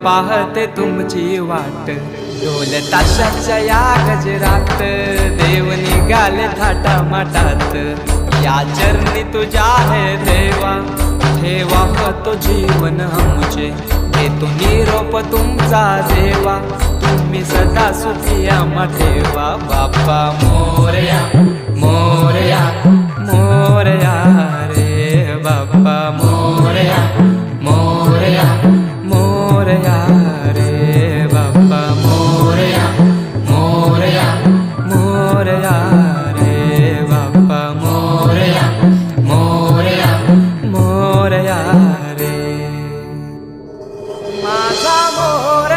पाहते तुमची वाट, ढोल ताशाच्या या गजरात देव निघाले थाटा माटात। या चरणी तुझ्या है देवा, ठेवा तो जीवन आमचे, घेतो निरोप तुमचा देवा, तुम्ही सदा सुखी आम्हा ठेवा। बाप्पा मोरया मोरया मोरया रे बाप्पा मोरया मोरया मोरया रे बाप्पा मोरया मोरया मोरया रे बाप्पा मोरया मोरया मोरया रे माझा मोरया।